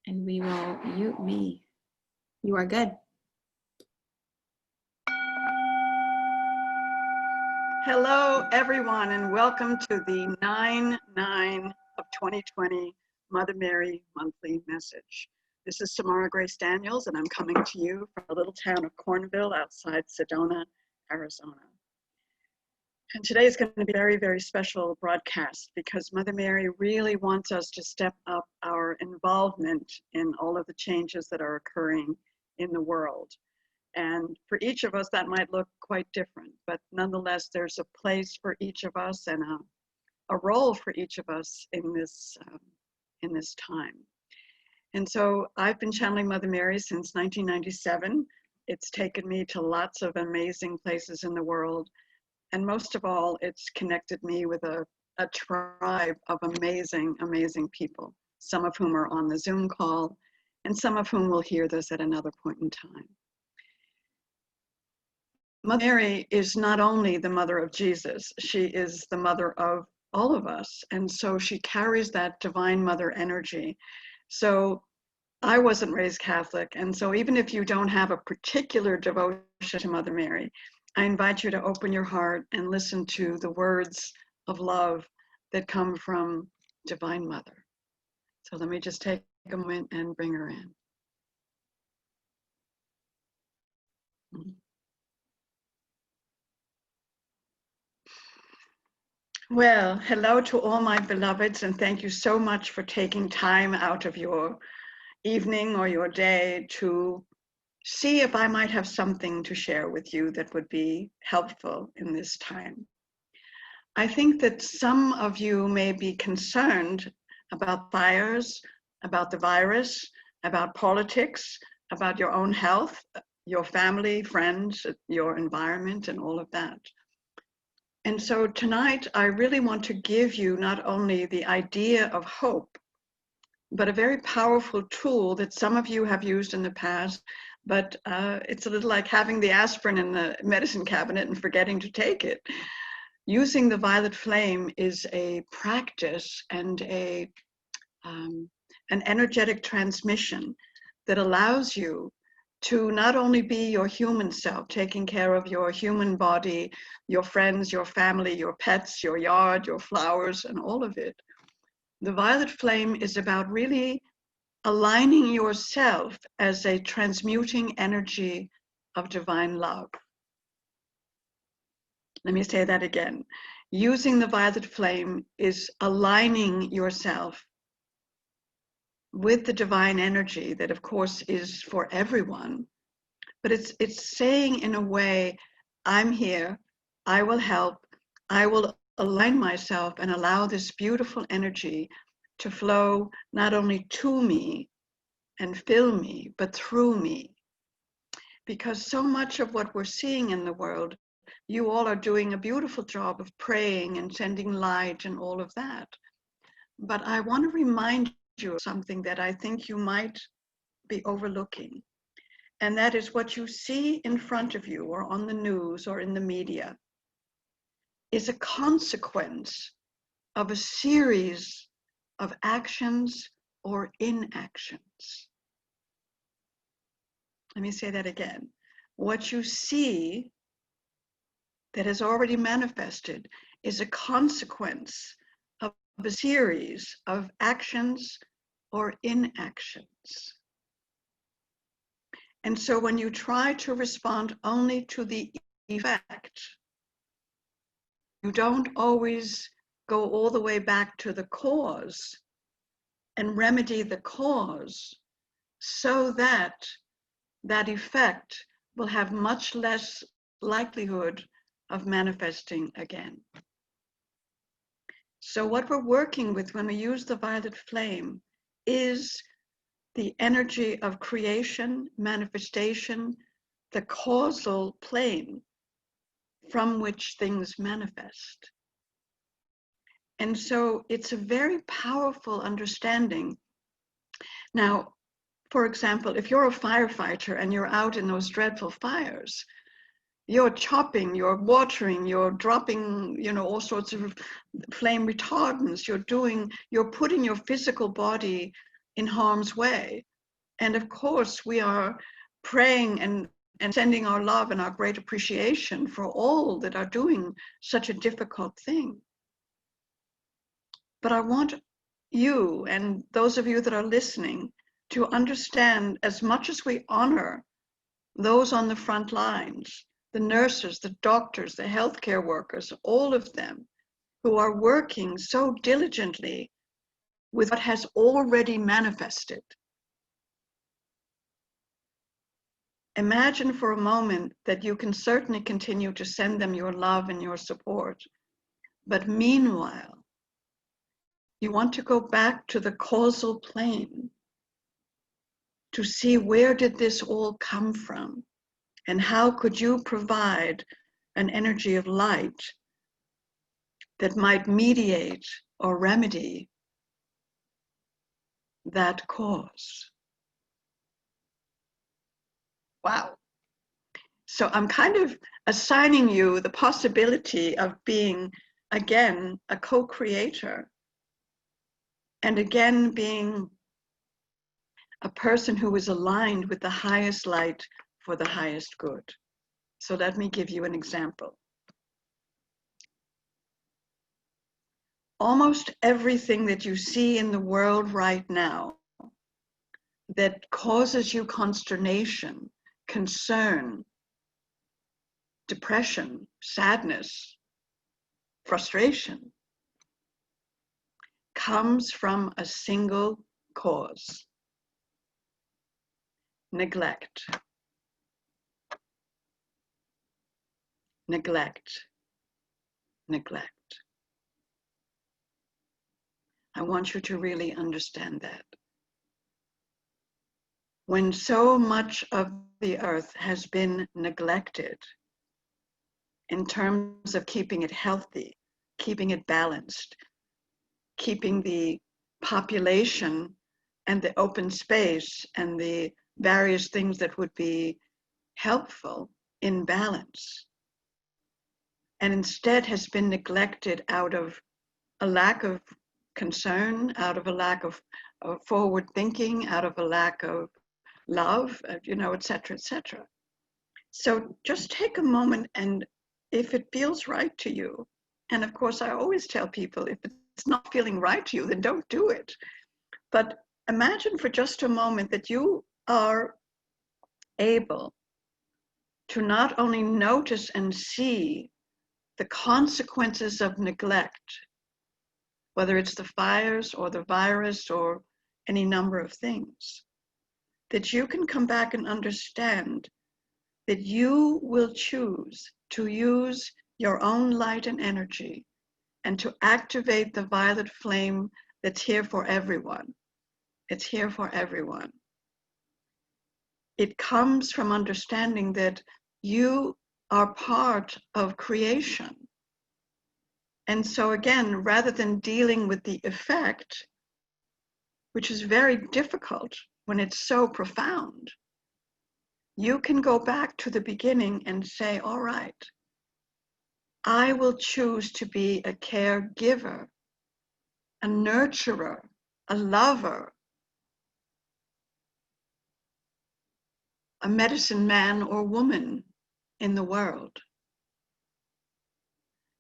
And we will mute me. You are good. Hello, everyone, and welcome to the 9/9 of 2020 Mother Mary Monthly Message. This is Samara Grace Daniels, and I'm coming to you from the little town of Cornville outside Sedona, Arizona. And today is going to be a very, very special broadcast because Mother Mary really wants us to step up our involvement in all of the changes that are occurring in the world. And for each of us, that might look quite different, but nonetheless, there's a place for each of us and a role for each of us in this time. And so I've been channeling Mother Mary since 1997. It's taken me to lots of amazing places in the world. And most of all, it's connected me with a tribe of amazing, amazing people, some of whom are on the Zoom call, and some of whom will hear this at another point in time. Mother Mary is not only the mother of Jesus, she is the mother of all of us. And so she carries that divine mother energy. So I wasn't raised Catholic. And so even if you don't have a particular devotion to Mother Mary, I invite you to open your heart and listen to the words of love that come from Divine Mother. So let me just take a moment and bring her in. Well, hello to all my beloveds, and thank you so much for taking time out of your evening or your day to see if I might have something to share with you that would be helpful in this time. I think that some of you may be concerned about fires, about the virus, about politics, about your own health, your family, friends, your environment, and all of that. And so tonight, I really want to give you not only the idea of hope, but a very powerful tool that some of you have used in the past, but it's a little like having the aspirin in the medicine cabinet and forgetting to take it. Using the violet flame is a practice and an energetic transmission that allows you to not only be your human self, taking care of your human body, your friends, your family, your pets, your yard, your flowers, and all of it. The violet flame is about really aligning yourself as a transmuting energy of divine love. Let me say that again. Using the violet flame is aligning yourself with the divine energy that, of course, is for everyone. But it's saying in a way, I'm here, I will help, I will align myself and allow this beautiful energy to flow not only to me and fill me, but through me. Because so much of what we're seeing in the world, you all are doing a beautiful job of praying and sending light and all of that. But I want to remind you of something that I think you might be overlooking. And that is what you see in front of you or on the news or in the media is a consequence of a series of actions or inactions. Let me say that again. What you see that has already manifested is a consequence of a series of actions or inactions. And so when you try to respond only to the effect, you don't always go all the way back to the cause and remedy the cause so that that effect will have much less likelihood of manifesting again. So what we're working with when we use the violet flame is the energy of creation, manifestation, the causal plane from which things manifest. And so it's a very powerful understanding. Now, for example, if you're a firefighter and you're out in those dreadful fires, You're chopping, you're watering, you're dropping, all sorts of flame retardants. You're putting your physical body in harm's way. And of course, we are praying and sending our love and our great appreciation for all that are doing such a difficult thing. But I want you and those of you that are listening to understand, as much as we honor those on the front lines, the nurses, the doctors, the healthcare workers, all of them who are working so diligently with what has already manifested. Imagine for a moment that you can certainly continue to send them your love and your support. But meanwhile, you want to go back to the causal plane to see where did this all come from and how could you provide an energy of light that might mediate or remedy that cause. Wow. So I'm kind of assigning you the possibility of being, again, a co-creator, and again, being a person who is aligned with the highest light for the highest good. So let me give you an example. Almost everything that you see in the world right now that causes you consternation, concern, depression, sadness, frustration, comes from a single cause: neglect. Neglect. Neglect. I want you to really understand that. When so much of the earth has been neglected in terms of keeping it healthy, keeping it balanced, keeping the population and the open space and the various things that would be helpful in balance, and instead has been neglected out of a lack of concern, out of a lack of forward thinking, out of a lack of love, et cetera, et cetera. So just take a moment, and if it feels right to you, and of course I always tell people, if it's not feeling right to you, then don't do it. But imagine for just a moment that you are able to not only notice and see the consequences of neglect, whether it's the fires or the virus or any number of things, that you can come back and understand that you will choose to use your own light and energy and to activate the violet flame that's here for everyone. It's here for everyone. It comes from understanding that you are part of creation. And so again, rather than dealing with the effect, which is very difficult when it's so profound, you can go back to the beginning and say, all right, I will choose to be a caregiver, a nurturer, a lover, a medicine man or woman in the world.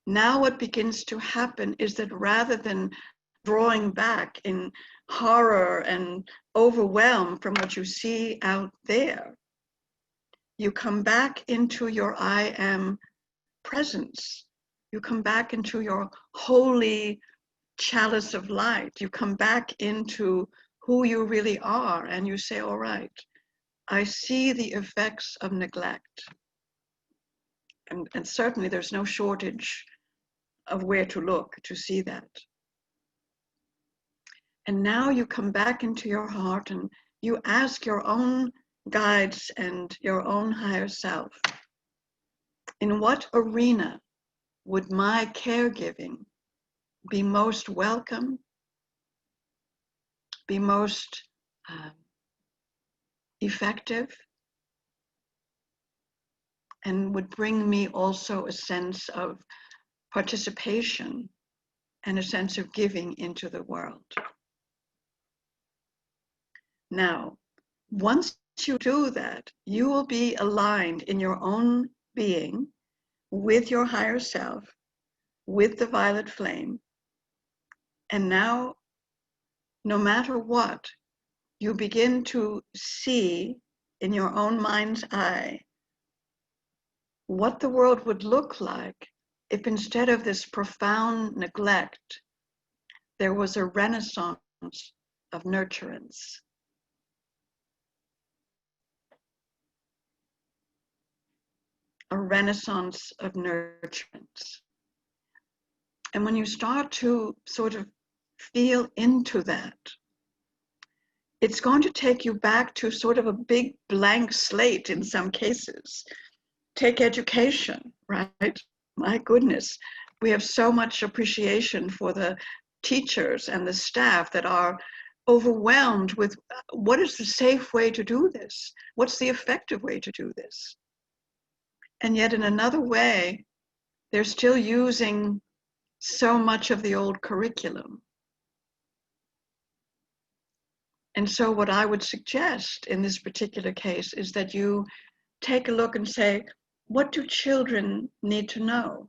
Now what begins to happen is that rather than drawing back in horror and overwhelm from what you see out there, you come back into your I am presence. You come back into your holy chalice of light. You come back into who you really are, and you say, all right, I see the effects of neglect. And certainly there's no shortage of where to look to see that. And now you come back into your heart and you ask your own guides and your own higher self, in what arena would my caregiving be most welcome, be most effective? and would bring me also a sense of participation and a sense of giving into the world. Now, once you do that, you will be aligned in your own being with your higher self, with the violet flame. And now, no matter what, you begin to see in your own mind's eye what the world would look like if instead of this profound neglect, there was a renaissance of nurturance. A renaissance of nurturance. And when you start to sort of feel into that, it's going to take you back to sort of a big blank slate in some cases. Take education, right? My goodness, we have so much appreciation for the teachers and the staff that are overwhelmed with what is the safe way to do this? What's the effective way to do this? And yet in another way, they're still using so much of the old curriculum. And so what I would suggest in this particular case is that you take a look and say, what do children need to know?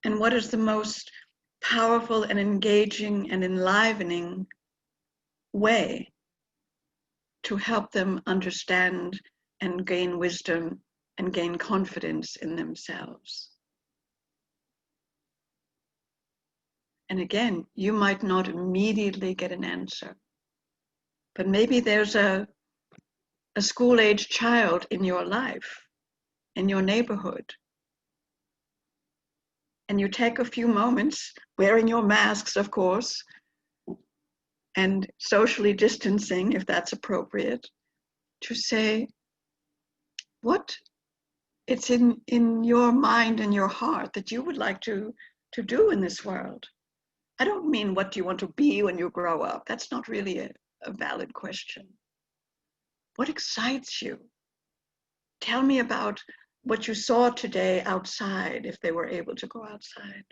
And what is the most powerful and engaging and enlivening way to help them understand and gain wisdom and gain confidence in themselves? And again, you might not immediately get an answer, but maybe there's a school-age child in your life, in your neighborhood, and you take a few moments, wearing your masks, of course, and socially distancing, if that's appropriate, to say what it's in your mind and your heart that you would like to do in this world. I don't mean what do you want to be when you grow up. That's not really a valid question. What excites you? Tell me about what you saw today outside, if they were able to go outside.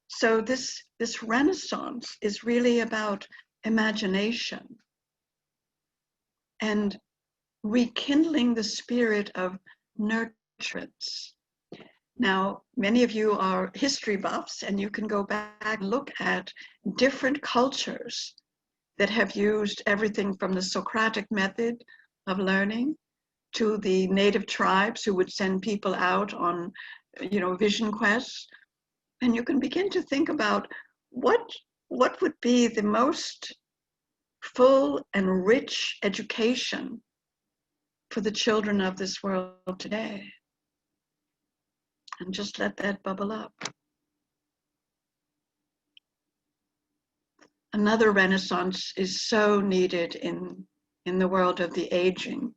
So this renaissance is really about imagination and rekindling the spirit of nurturance. Now, many of you are history buffs, and you can go back and look at different cultures that have used everything from the Socratic method of learning to the native tribes who would send people out on, vision quests. And you can begin to think about what would be the most full and rich education for the children of this world today. And just let that bubble up. Another renaissance is so needed in the world of the aging.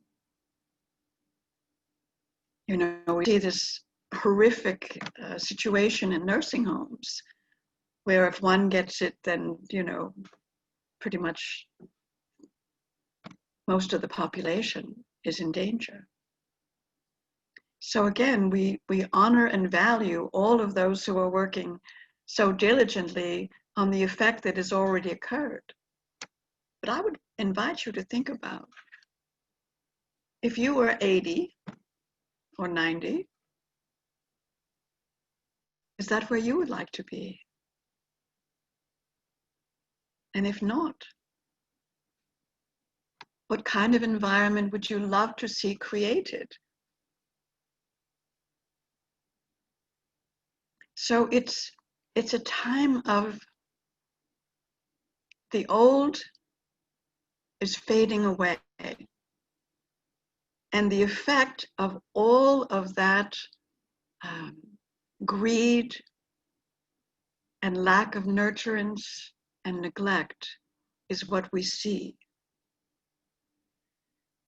We see this horrific situation in nursing homes where if one gets it, then, pretty much most of the population is in danger. So again, we honor and value all of those who are working so diligently on the effect that has already occurred. But I would invite you to think about, if you were 80 or 90, is that where you would like to be? And if not, what kind of environment would you love to see created? So it's a time of the old is fading away. And the effect of all of that greed and lack of nurturance and neglect is what we see.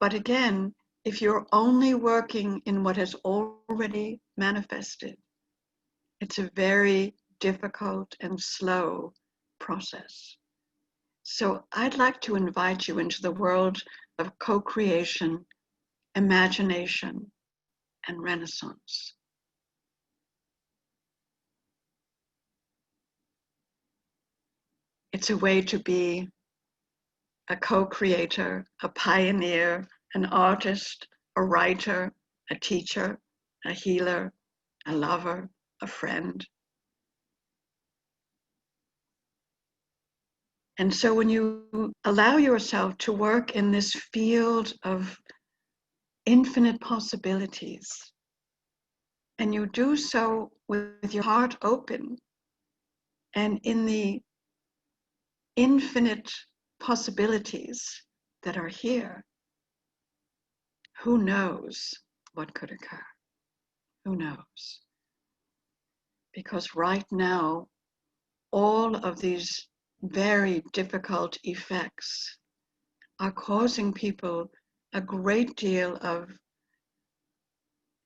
But again, if you're only working in what has already manifested, it's a very difficult and slow process. So I'd like to invite you into the world of co-creation imagination, and renaissance. It's a way to be a co-creator, a pioneer, an artist, a writer, a teacher, a healer, a lover, a friend. And so when you allow yourself to work in this field of infinite possibilities, and you do so with your heart open and in the infinite possibilities that are here, who knows what could occur? Who knows? Because right now, all of these very difficult effects are causing people a great deal of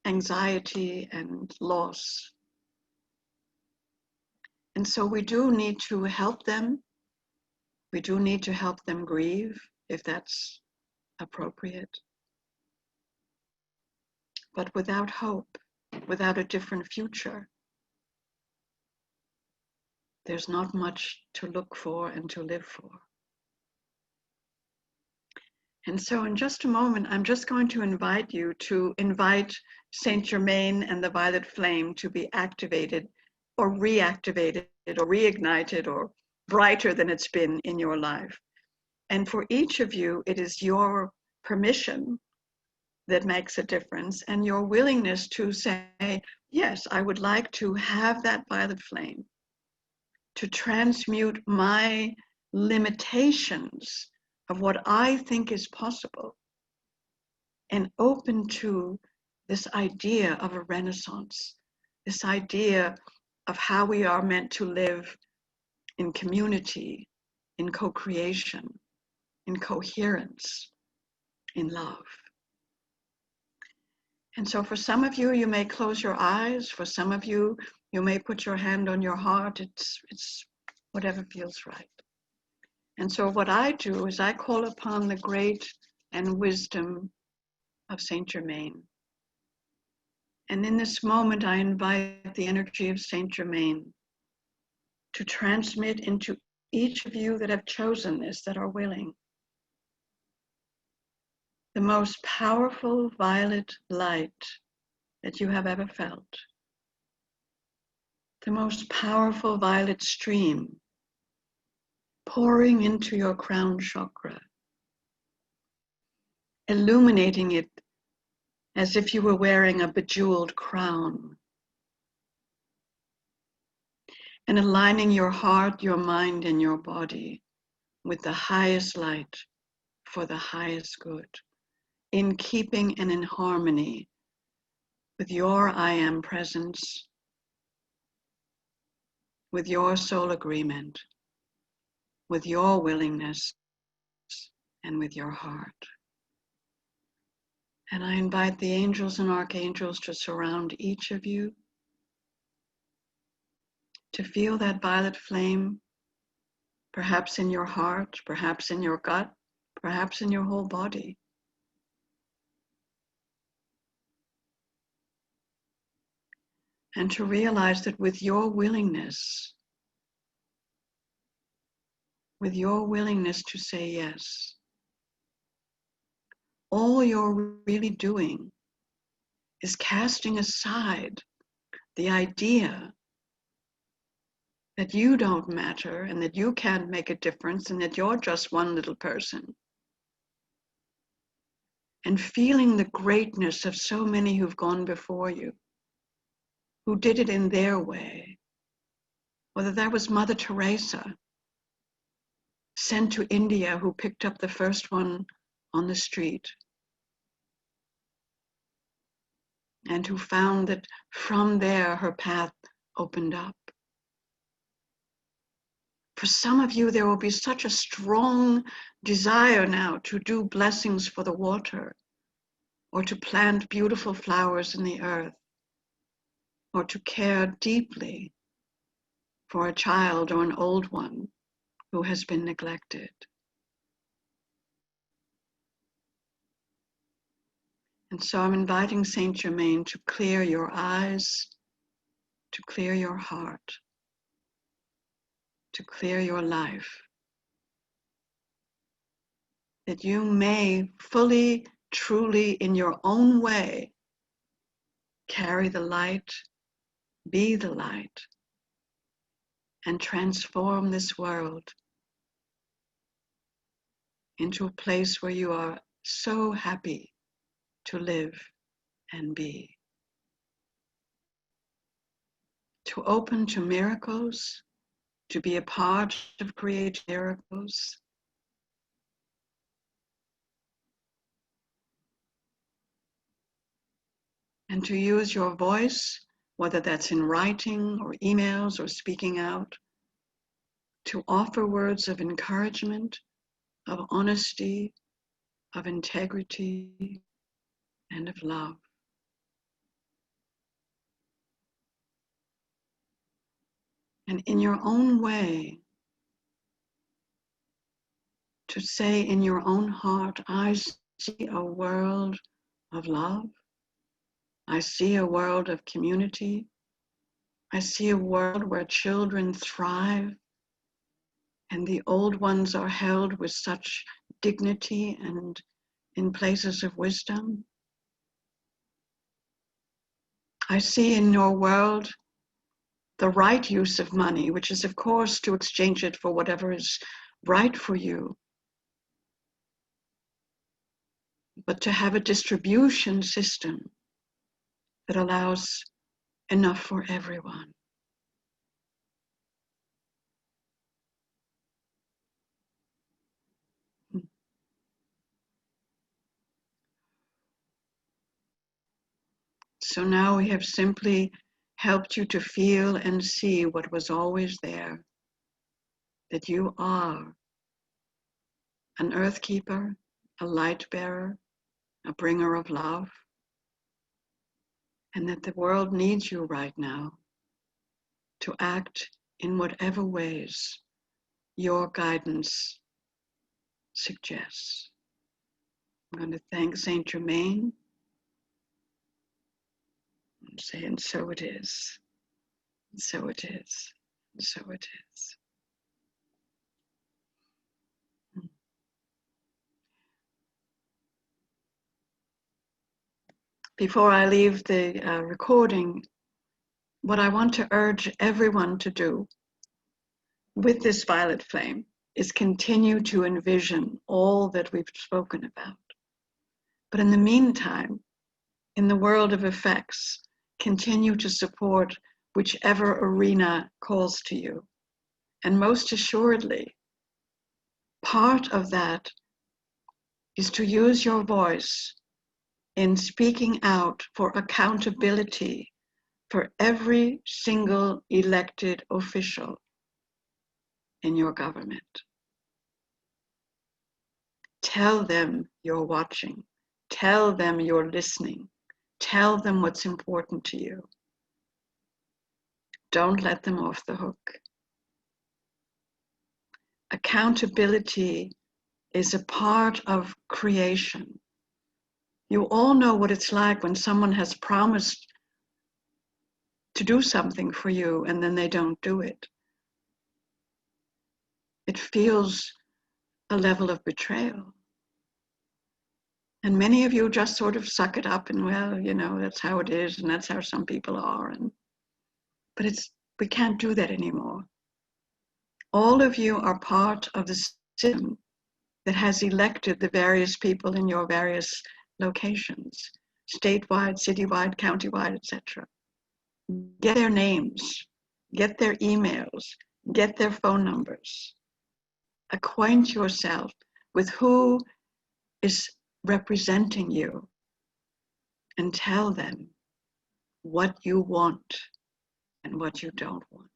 anxiety and loss. And so we do need to help them. We do need to help them grieve if that's appropriate. But without hope, without a different future, there's not much to look for and to live for. And so in just a moment, I'm just going to invite you to invite Saint Germain and the violet flame to be activated or reactivated or reignited or brighter than it's been in your life. And for each of you, it is your permission that makes a difference and your willingness to say, yes, I would like to have that violet flame to transmute my limitations of what I think is possible and open to this idea of a renaissance, this idea of how we are meant to live in community, in co-creation, in coherence, in love. And so for some of you, you may close your eyes. For some of you, you may put your hand on your heart. It's whatever feels right. And so what I do is I call upon the great and wisdom of Saint Germain. And in this moment, I invite the energy of Saint Germain to transmit into each of you that have chosen this, that are willing, the most powerful violet light that you have ever felt, the most powerful violet stream pouring into your crown chakra, illuminating it as if you were wearing a bejeweled crown, and aligning your heart, your mind, and your body with the highest light for the highest good, in keeping and in harmony with your I am presence, with your soul agreement, with your willingness, and with your heart. And I invite the angels and archangels to surround each of you, to feel that violet flame, perhaps in your heart, perhaps in your gut, perhaps in your whole body. And to realize that with your willingness to say yes, all you're really doing is casting aside the idea that you don't matter and that you can't make a difference and that you're just one little person. And feeling the greatness of so many who've gone before you, who did it in their way. Whether that was Mother Teresa, sent to India, who picked up the first one on the street, and who found that from there her path opened up. For some of you, there will be such a strong desire now to do blessings for the water, or to plant beautiful flowers in the earth, or to care deeply for a child or an old one who has been neglected. And so I'm inviting Saint Germain to clear your eyes, to clear your heart, to clear your life, that you may fully, truly, in your own way, carry the light, be the light, and transform this world into a place where you are so happy to live and be. To open to miracles, to be a part of creating miracles, and to use your voice, whether that's in writing or emails or speaking out, to offer words of encouragement, of honesty, of integrity, and of love. And in your own way, to say in your own heart, I see a world of love. I see a world of community. I see a world where children thrive and the old ones are held with such dignity and in places of wisdom. I see in your world the right use of money, which is, of course, to exchange it for whatever is right for you, but to have a distribution system that allows enough for everyone. So now we have simply helped you to feel and see what was always there, that you are an earth keeper, a light bearer, a bringer of love, and that the world needs you right now to act in whatever ways your guidance suggests. I'm going to thank Saint Germain and say, and so it is, and so it is, and so it is. Before I leave the recording, what I want to urge everyone to do with this violet flame is continue to envision all that we've spoken about. But in the meantime, in the world of effects, continue to support whichever arena calls to you. And most assuredly, part of that is to use your voice in speaking out for accountability for every single elected official in your government. Tell them you're watching. Tell them you're listening. Tell them what's important to you. Don't let them off the hook. Accountability is a part of creation. You all know what it's like when someone has promised to do something for you and then they don't do it. It feels a level of betrayal. And many of you just sort of suck it up and, well, you know, that's how it is and that's how some people are. But we can't do that anymore. All of you are part of the system that has elected the various people in your various locations, statewide, citywide, countywide, etc. Get their names, get their emails, get their phone numbers. Acquaint yourself with who is representing you and tell them what you want and what you don't want.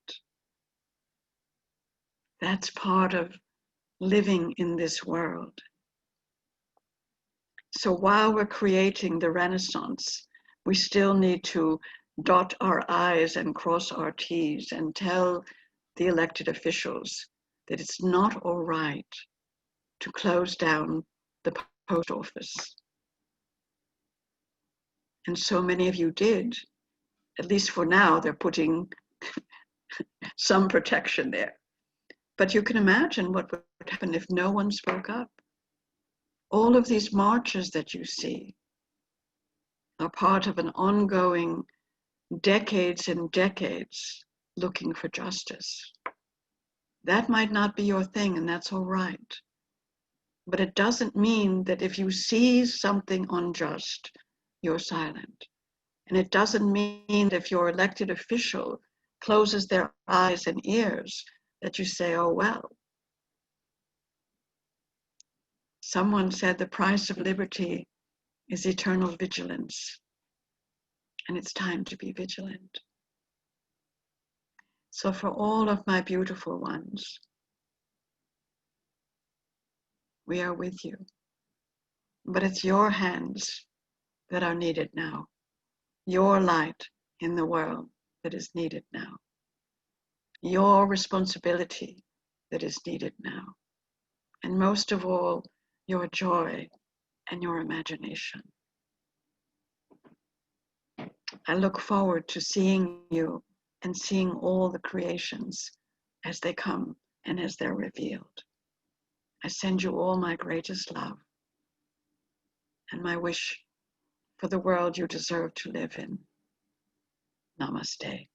That's part of living in this world. So while we're creating the Renaissance, we still need to dot our I's and cross our T's and tell the elected officials that it's not all right to close down the post office. And so many of you did. At least for now, they're putting some protection there. But you can imagine what would happen if no one spoke up. All of these marches that you see are part of an ongoing decades and decades looking for justice. That might not be your thing, and that's all right. But it doesn't mean that if you see something unjust, you're silent. And it doesn't mean that if your elected official closes their eyes and ears, that you say, oh, well. Someone said the price of liberty is eternal vigilance. And it's time to be vigilant. So for all of my beautiful ones, we are with you. But it's your hands that are needed now. Your light in the world that is needed now. Your responsibility that is needed now. And most of all, your joy and your imagination. I look forward to seeing you and seeing all the creations as they come and as they're revealed. I send you all my greatest love and my wish for the world you deserve to live in. Namaste.